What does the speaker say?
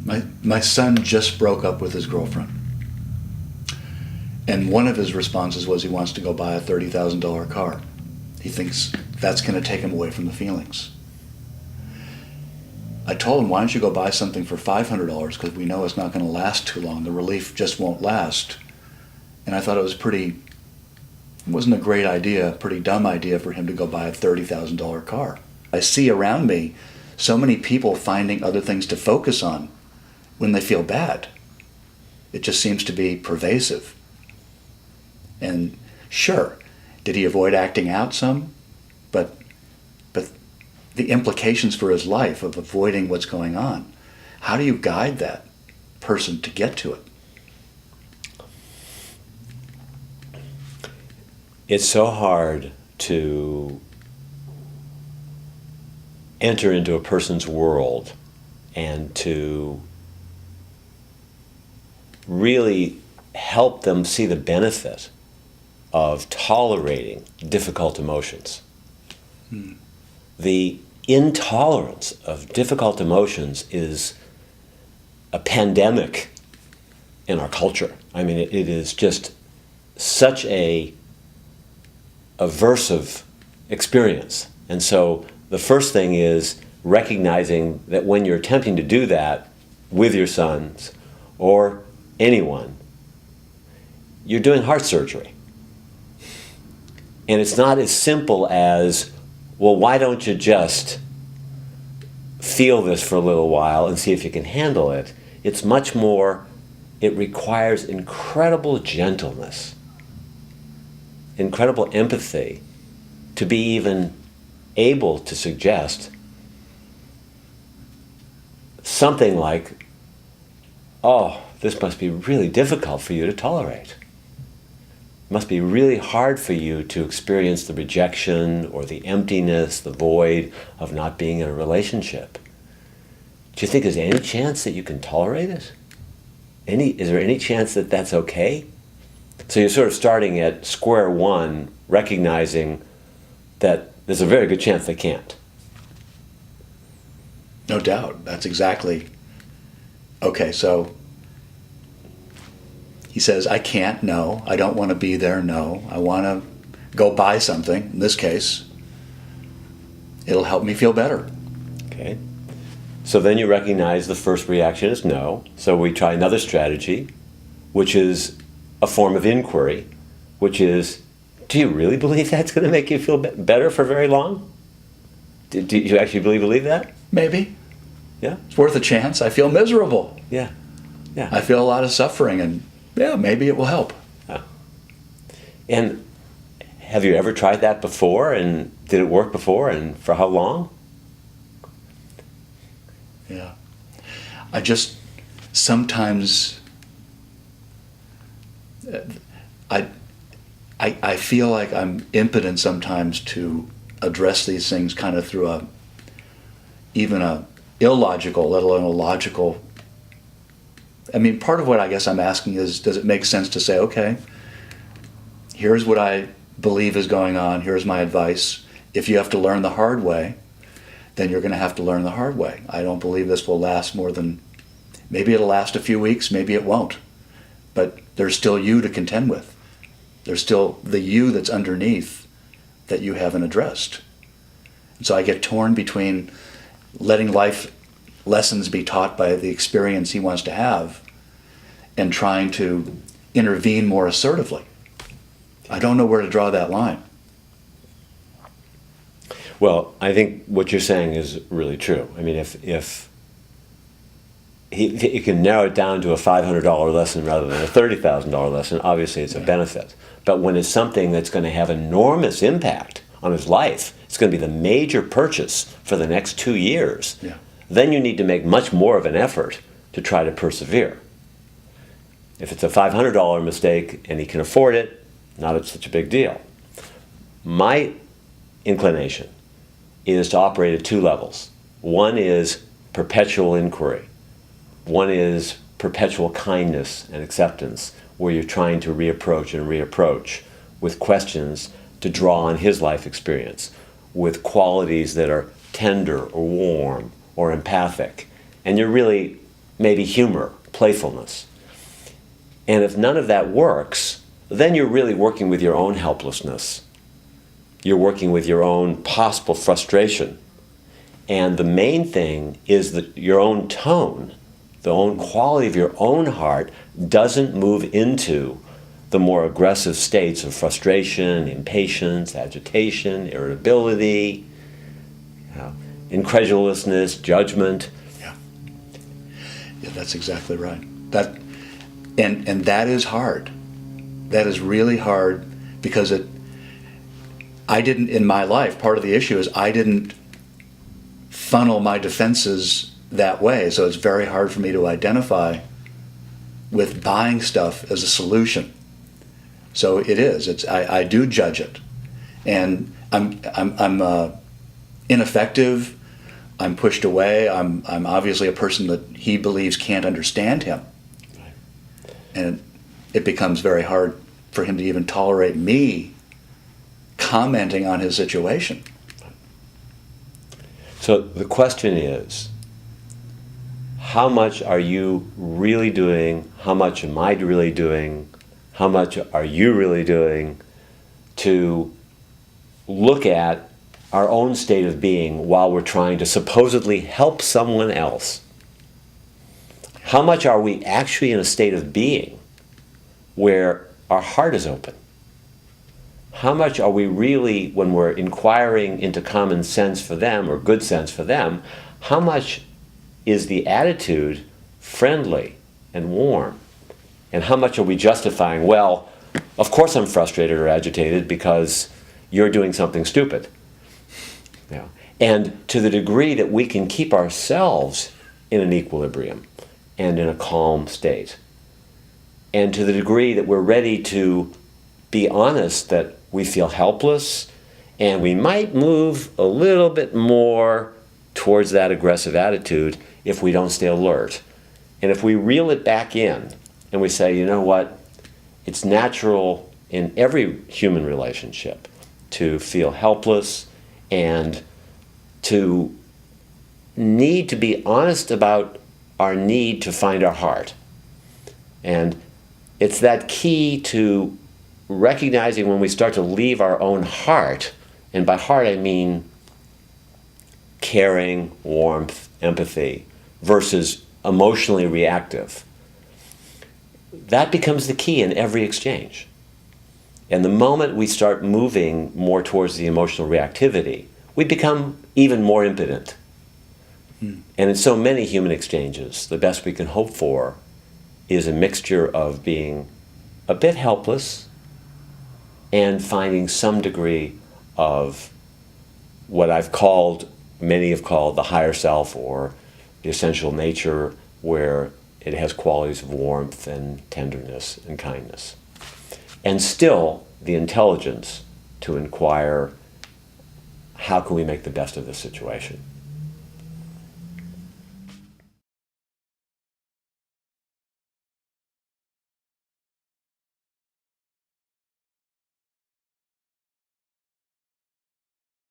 My son just broke up with his girlfriend. And one of his responses was he wants to go buy a $30,000 car. He thinks that's going to take him away from the feelings. I told him, why don't you go buy something for $500 because we know it's not going to last too long. The relief just won't last. And I thought it wasn't a great idea, a pretty dumb idea for him to go buy a $30,000 car. I see around me so many people finding other things to focus on when they feel bad. It just seems to be pervasive. And sure, did he avoid acting out some? But the implications for his life of avoiding what's going on, how do you guide that person to get to it? It's so hard to enter into a person's world and to really help them see the benefit of tolerating difficult emotions. The intolerance of difficult emotions is a pandemic in our culture. I mean, it is just such a aversive experience. And so the first thing is recognizing that when you're attempting to do that with your sons or anyone, you're doing heart surgery. And it's not as simple as, well, why don't you just feel this for a little while and see if you can handle it? It's much more, it requires incredible gentleness, incredible empathy to be even able to suggest something like, oh, this must be really difficult for you to tolerate. It must be really hard for you to experience the rejection or the emptiness, the void of not being in a relationship. Do you think there's any chance that you can tolerate it? Is there any chance that that's okay? So you're sort of starting at square one, recognizing that there's a very good chance they can't. No doubt. That's exactly. Okay, so he says, I can't, no. I don't want to be there, no. I want to go buy something. In this case, it'll help me feel better. Okay. So then you recognize the first reaction is no. So we try another strategy, which is a form of inquiry, which is, do you really believe that's going to make you feel better for very long? Do you actually believe that? Maybe. Yeah. It's worth a chance. I feel miserable. Yeah. Yeah. I feel a lot of suffering, and yeah, maybe it will help. Yeah. And have you ever tried that before, and did it work before, and for how long? Yeah. I just sometimes I feel like I'm impotent sometimes to address these things kind of through even a illogical, let alone a logical. I mean, part of what I guess I'm asking is, does it make sense to say, okay, here's what I believe is going on, here's my advice. If you have to learn the hard way, then you're going to have to learn the hard way. I don't believe this will last more than, maybe it'll last a few weeks, maybe it won't. But there's still you to contend with. There's still the you that's underneath that you haven't addressed. And so I get torn between letting life lessons be taught by the experience he wants to have and trying to intervene more assertively. I don't know where to draw that line. Well, I think what you're saying is really true. I mean, if he can narrow it down to a $500 lesson rather than a $30,000 lesson, obviously it's a benefit. But when it's something that's going to have enormous impact on his life, it's going to be the major purchase for the next 2 years, then you need to make much more of an effort to try to persevere. If it's a $500 mistake and he can afford it, not such a big deal. My inclination is to operate at two levels. One is perpetual inquiry. One is perpetual kindness and acceptance, where you're trying to reapproach and reapproach with questions to draw on his life experience, with qualities that are tender or warm or empathic. And you're really maybe humor, playfulness. And if none of that works, then you're really working with your own helplessness. You're working with your own possible frustration. And the main thing is that your own tone, the own quality of your own heart, doesn't move into the more aggressive states of frustration, impatience, agitation, irritability, incredulousness, judgment. Yeah. Yeah, that's exactly right. And that is hard. That is really hard because I didn't, in my life, part of the issue is I didn't funnel my defenses that way. So it's very hard for me to identify with buying stuff as a solution. So it is. I do judge it, and I'm ineffective. I'm pushed away. I'm obviously a person that he believes can't understand him, and it becomes very hard for him to even tolerate me commenting on his situation. So the question is, how much are you really doing? How much am I really doing? How much are you really doing to look at our own state of being while we're trying to supposedly help someone else? How much are we actually in a state of being where our heart is open? How much are we really, when we're inquiring into common sense for them or good sense for them, how much is the attitude friendly and warm? And how much are we justifying, well, of course I'm frustrated or agitated because you're doing something stupid. Yeah. And to the degree that we can keep ourselves in an equilibrium and in a calm state, and to the degree that we're ready to be honest that we feel helpless and we might move a little bit more towards that aggressive attitude if we don't stay alert. And if we reel it back in and we say, you know what, it's natural in every human relationship to feel helpless and to need to be honest about our need to find our heart. And it's that key to recognizing when we start to leave our own heart, and by heart I mean caring, warmth, empathy, versus emotionally reactive. That becomes the key in every exchange. And the moment we start moving more towards the emotional reactivity, we become even more impotent. And in so many human exchanges, the best we can hope for is a mixture of being a bit helpless and finding some degree of what many have called the higher self or the essential nature, where it has qualities of warmth and tenderness and kindness. And still the intelligence to inquire, how can we make the best of this situation?